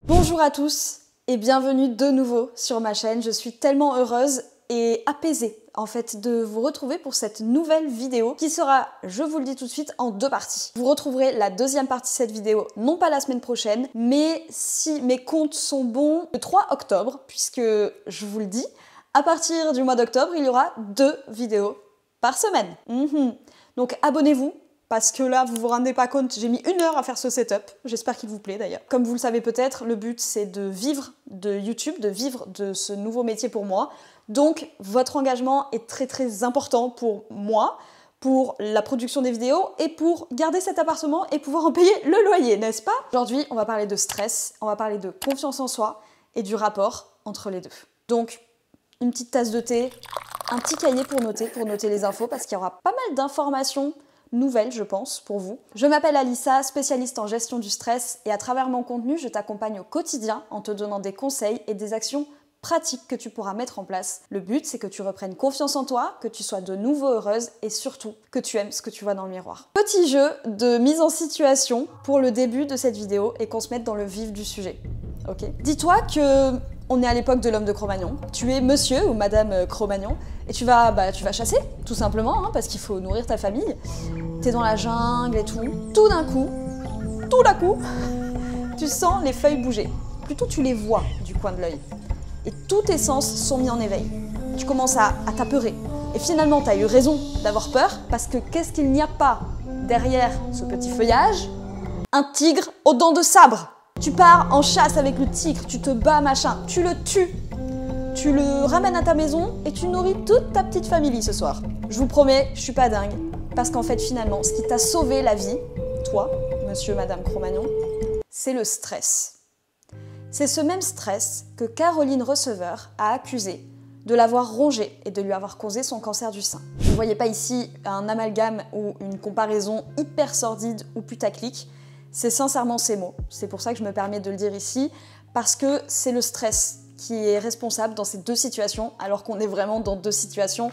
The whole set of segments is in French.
Bonjour à tous et bienvenue de nouveau sur ma chaîne. Je suis tellement heureuse et apaisée en fait de vous retrouver pour cette nouvelle vidéo qui sera, je vous le dis tout de suite, en deux parties. Vous retrouverez la deuxième partie de cette vidéo, non pas la semaine prochaine, mais si mes comptes sont bons, le 3 octobre, puisque je vous le dis, à partir du mois d'octobre, il y aura 2 vidéos par semaine. Donc abonnez-vous. Parce que là, vous vous rendez pas compte, j'ai mis 1 heure à faire ce setup. J'espère qu'il vous plaît d'ailleurs. Comme vous le savez peut-être, le but c'est de vivre de YouTube, de vivre de ce nouveau métier pour moi. Donc votre engagement est très important pour moi, pour la production des vidéos et pour garder cet appartement et pouvoir en payer le loyer, n'est-ce pas? Aujourd'hui, on va parler de stress, on va parler de confiance en soi et du rapport entre les deux. Donc, une petite tasse de thé, un petit cahier pour noter les infos parce qu'il y aura pas mal d'informations nouvelle, je pense, pour vous. Je m'appelle Alissa, spécialiste en gestion du stress et à travers mon contenu, je t'accompagne au quotidien en te donnant des conseils et des actions pratiques que tu pourras mettre en place. Le but, c'est que tu reprennes confiance en toi, que tu sois de nouveau heureuse et surtout que tu aimes ce que tu vois dans le miroir. Petit jeu de mise en situation pour le début de cette vidéo et qu'on se mette dans le vif du sujet. Ok ? Dis-toi que on est à l'époque de l'homme de Cro-Magnon. Tu es monsieur ou madame Cro-Magnon et tu vas chasser, tout simplement, hein, parce qu'il faut nourrir ta famille. T'es dans la jungle et tout. Tout d'un coup, tu sens les feuilles bouger. Plutôt, tu les vois du coin de l'œil. Et tous tes sens sont mis en éveil. Tu commences à t'apeurer. Et finalement, t'as eu raison d'avoir peur, parce que qu'est-ce qu'il n'y a pas derrière ce petit feuillage? Un tigre aux dents de sabre. Tu pars en chasse avec le tigre, tu te bats, machin, tu le tues. Tu le ramènes à ta maison et tu nourris toute ta petite famille ce soir. Je vous promets, je suis pas dingue. Parce qu'en fait, finalement, ce qui t'a sauvé la vie, toi, monsieur, madame Cro-Magnon, c'est le stress. C'est ce même stress que Caroline Receveur a accusé de l'avoir rongé et de lui avoir causé son cancer du sein. Vous ne voyez pas ici un amalgame ou une comparaison hyper sordide ou putaclic. C'est sincèrement ces mots. C'est pour ça que je me permets de le dire ici, parce que c'est le stress qui est responsable dans ces deux situations, alors qu'on est vraiment dans deux situations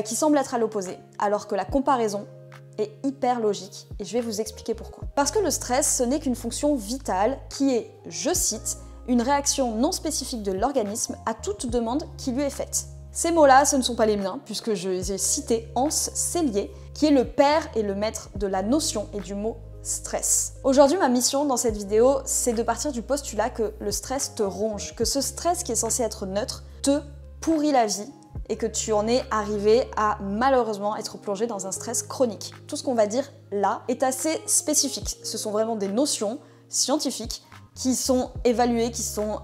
qui semblent être à l'opposé, alors que la comparaison est hyper logique, et je vais vous expliquer pourquoi. Parce que le stress, ce n'est qu'une fonction vitale qui est, je cite, une réaction non spécifique de l'organisme à toute demande qui lui est faite. Ces mots-là, ce ne sont pas les miens, puisque je les ai cités Hans Selye, qui est le père et le maître de la notion et du mot stress. Aujourd'hui, ma mission dans cette vidéo, c'est de partir du postulat que le stress te ronge, que ce stress qui est censé être neutre te pourrit la vie et que tu en es arrivé à malheureusement être plongé dans un stress chronique. Tout ce qu'on va dire là est assez spécifique. Ce sont vraiment des notions scientifiques qui sont évaluées, qui sont...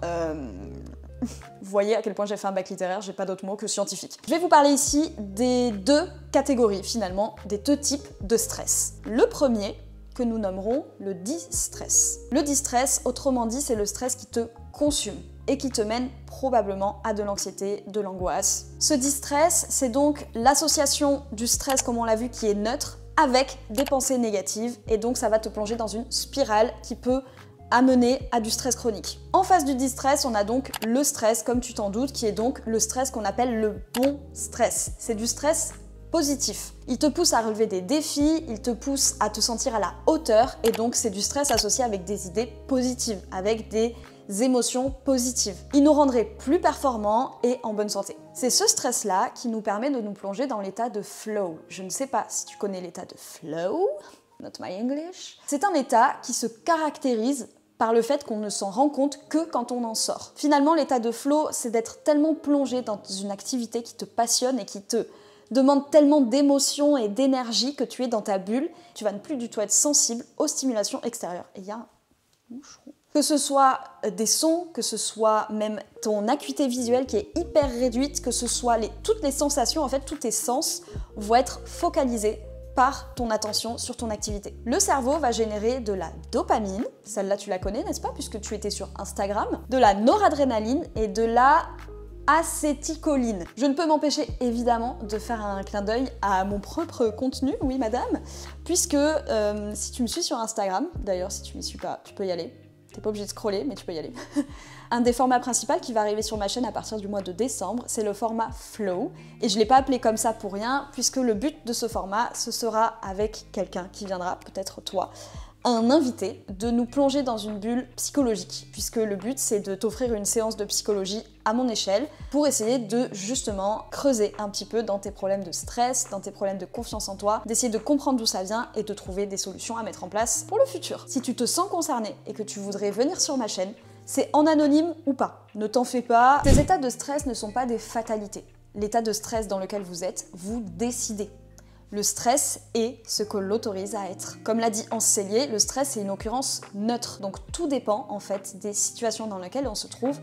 Vous voyez à quel point j'ai fait un bac littéraire, j'ai pas d'autre mot que scientifique. Je vais vous parler ici des 2 catégories finalement, des 2 types de stress. Le premier, que nous nommerons le distress. Le distress, autrement dit, c'est le stress qui te consume et qui te mène probablement à de l'anxiété, de l'angoisse. Ce distress, c'est donc l'association du stress, comme on l'a vu, qui est neutre, avec des pensées négatives, et donc ça va te plonger dans une spirale qui peut amener à du stress chronique. En face du distress, on a donc le stress, comme tu t'en doutes, qui est donc le stress qu'on appelle le bon stress. C'est du stress positif. Il te pousse à relever des défis, il te pousse à te sentir à la hauteur, et donc c'est du stress associé avec des idées positives, avec des émotions positives. Il nous rendrait plus performants et en bonne santé. C'est ce stress-là qui nous permet de nous plonger dans l'état de flow. Je ne sais pas si tu connais l'état de flow, not my English. C'est un état qui se caractérise par le fait qu'on ne s'en rend compte que quand on en sort. Finalement, l'état de flow, c'est d'être tellement plongé dans une activité qui te passionne et qui te demande tellement d'émotions et d'énergie que tu es dans ta bulle, tu vas ne plus du tout être sensible aux stimulations extérieures. Et il y a un moucheron. Que ce soit des sons, que ce soit même ton acuité visuelle qui est hyper réduite, que ce soit toutes les sensations, en fait, tous tes sens vont être focalisés par ton attention sur ton activité. Le cerveau va générer de la dopamine, celle-là tu la connais, n'est-ce pas, puisque tu étais sur Instagram, de la noradrénaline et de la acétycholine. Je ne peux m'empêcher évidemment de faire un clin d'œil à mon propre contenu, oui madame, puisque si tu me suis sur Instagram, d'ailleurs si tu m'y suis pas, tu peux y aller, t'es pas obligé de scroller mais tu peux y aller. Un des formats principaux qui va arriver sur ma chaîne à partir du mois de décembre, c'est le format Flow, et je l'ai pas appelé comme ça pour rien, puisque le but de ce format, ce sera avec quelqu'un qui viendra, peut-être toi, un invité de nous plonger dans une bulle psychologique, puisque le but c'est de t'offrir une séance de psychologie à mon échelle pour essayer de justement creuser un petit peu dans tes problèmes de stress, dans tes problèmes de confiance en toi, d'essayer de comprendre d'où ça vient et de trouver des solutions à mettre en place pour le futur. Si tu te sens concerné et que tu voudrais venir sur ma chaîne, c'est en anonyme ou pas. Ne t'en fais pas. Ces états de stress ne sont pas des fatalités. L'état de stress dans lequel vous êtes, vous décidez. Le stress est ce que l'autorise à être. Comme l'a dit Hans Selye, le stress est une occurrence neutre. Donc tout dépend en fait des situations dans lesquelles on se trouve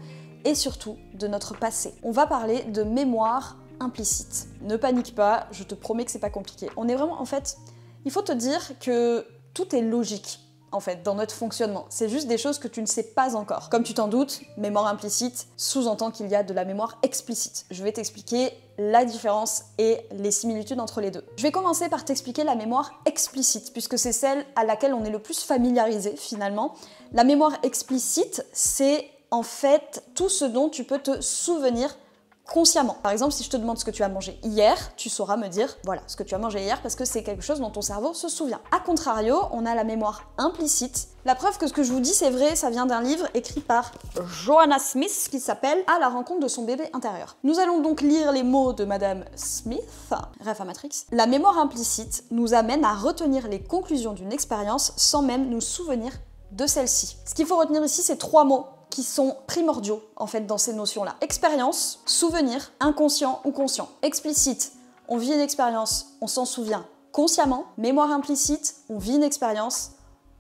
et surtout de notre passé. On va parler de mémoire implicite. Ne panique pas, je te promets que c'est pas compliqué. On est vraiment en fait, il faut te dire que tout est logique. En fait, dans notre fonctionnement. C'est juste des choses que tu ne sais pas encore. Comme tu t'en doutes, mémoire implicite sous-entend qu'il y a de la mémoire explicite. Je vais t'expliquer la différence et les similitudes entre les deux. Je vais commencer par t'expliquer la mémoire explicite, puisque c'est celle à laquelle on est le plus familiarisé finalement. La mémoire explicite, c'est en fait tout ce dont tu peux te souvenir consciemment. Par exemple, si je te demande ce que tu as mangé hier, tu sauras me dire, voilà, ce que tu as mangé hier, parce que c'est quelque chose dont ton cerveau se souvient. A contrario, on a la mémoire implicite. La preuve que ce que je vous dis, c'est vrai, ça vient d'un livre écrit par Joanna Smith, qui s'appelle « À la rencontre de son bébé intérieur ». Nous allons donc lire les mots de Madame Smith, ref à Matrix. La mémoire implicite nous amène à retenir les conclusions d'une expérience sans même nous souvenir de celle-ci. Ce qu'il faut retenir ici, c'est 3 mots qui sont primordiaux en fait dans ces notions-là. Expérience, souvenir, inconscient ou conscient. Explicite, on vit une expérience, on s'en souvient consciemment. Mémoire implicite, on vit une expérience,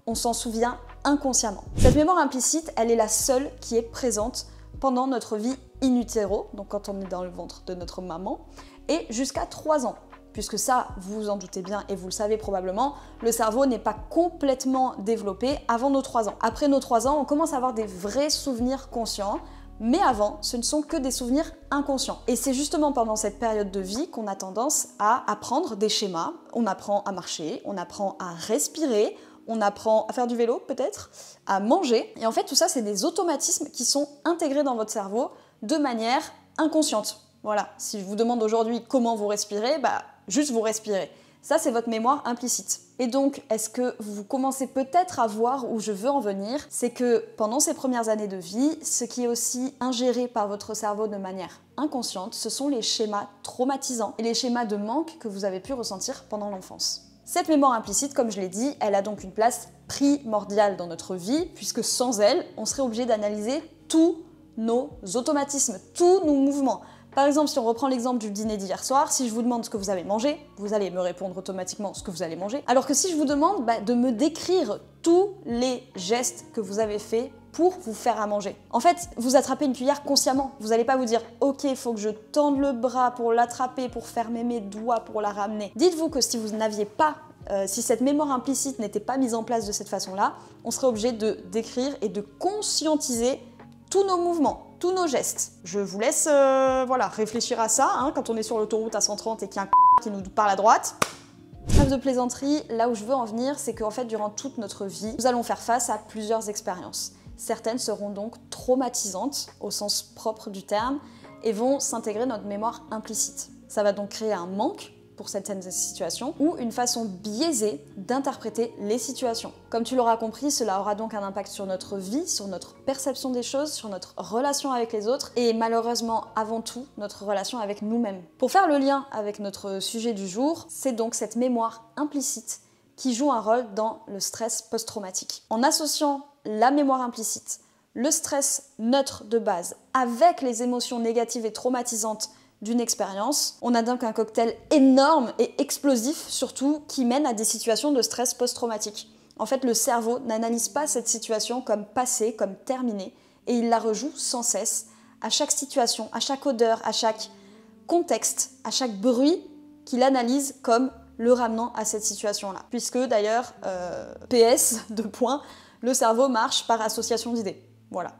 on s'en souvient inconsciemment. Cette mémoire implicite, elle est la seule qui est présente pendant notre vie in utero, donc quand on est dans le ventre de notre maman, et jusqu'à 3 ans. Puisque ça, vous vous en doutez bien et vous le savez probablement, le cerveau n'est pas complètement développé avant nos 3 ans. Après nos 3 ans, on commence à avoir des vrais souvenirs conscients, mais avant, ce ne sont que des souvenirs inconscients. Et c'est justement pendant cette période de vie qu'on a tendance à apprendre des schémas. On apprend à marcher, on apprend à respirer, on apprend à faire du vélo peut-être, à manger. Et en fait, tout ça, c'est des automatismes qui sont intégrés dans votre cerveau de manière inconsciente. Voilà, si je vous demande aujourd'hui comment vous respirez, bah juste vous respirez. Ça, c'est votre mémoire implicite. Et donc, est-ce que vous commencez peut-être à voir où je veux en venir? C'est que pendant ces premières années de vie, ce qui est aussi ingéré par votre cerveau de manière inconsciente, ce sont les schémas traumatisants et les schémas de manque que vous avez pu ressentir pendant l'enfance. Cette mémoire implicite, comme je l'ai dit, elle a donc une place primordiale dans notre vie, puisque sans elle, on serait obligé d'analyser tous nos automatismes, tous nos mouvements. Par exemple, si on reprend l'exemple du dîner d'hier soir, si je vous demande ce que vous avez mangé, vous allez me répondre automatiquement ce que vous allez manger. Alors que si je vous demande de me décrire tous les gestes que vous avez faits pour vous faire à manger. En fait, vous attrapez une cuillère consciemment. Vous n'allez pas vous dire « Ok, il faut que je tende le bras pour l'attraper, pour fermer mes doigts, pour la ramener ». Dites-vous que si vous n'aviez pas, si cette mémoire implicite n'était pas mise en place de cette façon-là, on serait obligé de décrire et de conscientiser tous nos mouvements, tous nos gestes. Je vous laisse réfléchir à ça, hein, quand on est sur l'autoroute à 130 et qu'il y a un qui nous parle à droite. Trêve de plaisanterie, là où je veux en venir, c'est qu'en fait, durant toute notre vie, nous allons faire face à plusieurs expériences. Certaines seront donc traumatisantes, au sens propre du terme, et vont s'intégrer dans notre mémoire implicite. Ça va donc créer un manque pour certaines situations, ou une façon biaisée d'interpréter les situations. Comme tu l'auras compris, cela aura donc un impact sur notre vie, sur notre perception des choses, sur notre relation avec les autres, et malheureusement, avant tout, notre relation avec nous-mêmes. Pour faire le lien avec notre sujet du jour, c'est donc cette mémoire implicite qui joue un rôle dans le stress post-traumatique. En associant la mémoire implicite, le stress neutre de base, avec les émotions négatives et traumatisantes d'une expérience, on a donc un cocktail énorme et explosif surtout qui mène à des situations de stress post-traumatique. En fait, le cerveau n'analyse pas cette situation comme passée, comme terminée, et il la rejoue sans cesse à chaque situation, à chaque odeur, à chaque contexte, à chaque bruit qu'il analyse comme le ramenant à cette situation-là. Puisque d'ailleurs, PS, 2 points, le cerveau marche par association d'idées. Voilà.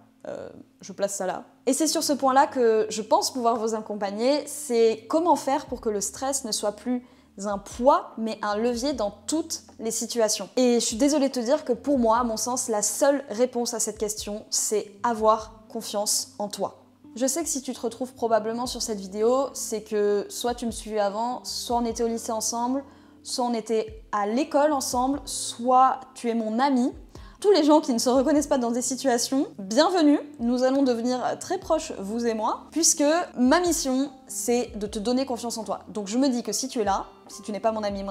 Je place ça là. Et c'est sur ce point-là que je pense pouvoir vous accompagner, c'est comment faire pour que le stress ne soit plus un poids, mais un levier dans toutes les situations. Et je suis désolée de te dire que pour moi, à mon sens, la seule réponse à cette question, c'est avoir confiance en toi. Je sais que si tu te retrouves probablement sur cette vidéo, c'est que soit tu me suivais avant, soit on était au lycée ensemble, soit on était à l'école ensemble, soit tu es mon ami. Tous les gens qui ne se reconnaissent pas dans des situations, bienvenue, nous allons devenir très proches, vous et moi, puisque ma mission, c'est de te donner confiance en toi. Donc je me dis que si tu es là, si tu n'es pas mon ami,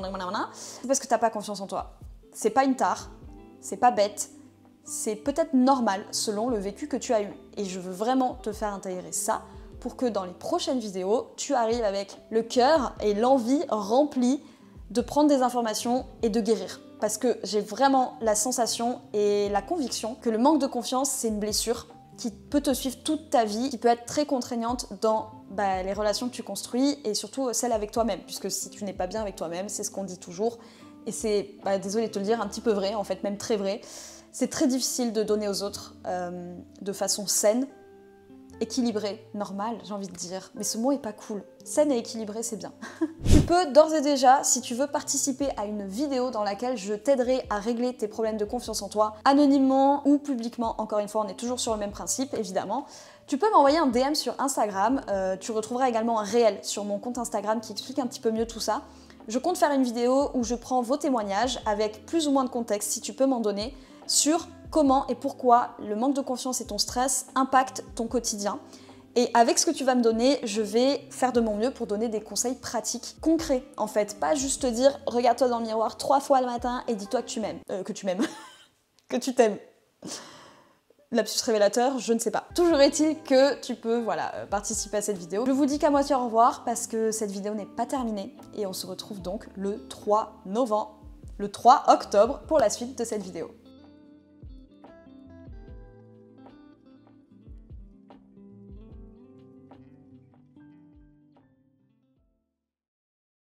c'est parce que tu n'as pas confiance en toi. C'est pas une tare, c'est pas bête, c'est peut-être normal selon le vécu que tu as eu. Et je veux vraiment te faire intégrer ça pour que dans les prochaines vidéos, tu arrives avec le cœur et l'envie remplie de prendre des informations et de guérir. Parce que j'ai vraiment la sensation et la conviction que le manque de confiance, c'est une blessure qui peut te suivre toute ta vie, qui peut être très contraignante dans les relations que tu construis et surtout celles avec toi-même. Puisque si tu n'es pas bien avec toi-même, c'est ce qu'on dit toujours. Et c'est, désolée de te le dire, un petit peu vrai, en fait même très vrai. C'est très difficile de donner aux autres de façon saine, équilibrée, normale, j'ai envie de dire. Mais ce mot est pas cool. Saine et équilibrée, c'est bien. Tu peux d'ores et déjà, si tu veux participer à une vidéo dans laquelle je t'aiderai à régler tes problèmes de confiance en toi, anonymement ou publiquement, encore une fois, on est toujours sur le même principe, évidemment. Tu peux m'envoyer un DM sur Instagram, tu retrouveras également un réel sur mon compte Instagram qui explique un petit peu mieux tout ça. Je compte faire une vidéo où je prends vos témoignages avec plus ou moins de contexte, si tu peux m'en donner, sur comment et pourquoi le manque de confiance et ton stress impactent ton quotidien. Et avec ce que tu vas me donner, je vais faire de mon mieux pour donner des conseils pratiques, concrets en fait. Pas juste te dire, regarde-toi dans le miroir 3 fois le matin et dis-toi que tu m'aimes. Que tu m'aimes. Que tu t'aimes. Lapsus révélateur, je ne sais pas. Toujours est-il que tu peux participer à cette vidéo. Je vous dis qu'à moitié au revoir parce que cette vidéo n'est pas terminée. Et on se retrouve donc le 3 octobre pour la suite de cette vidéo.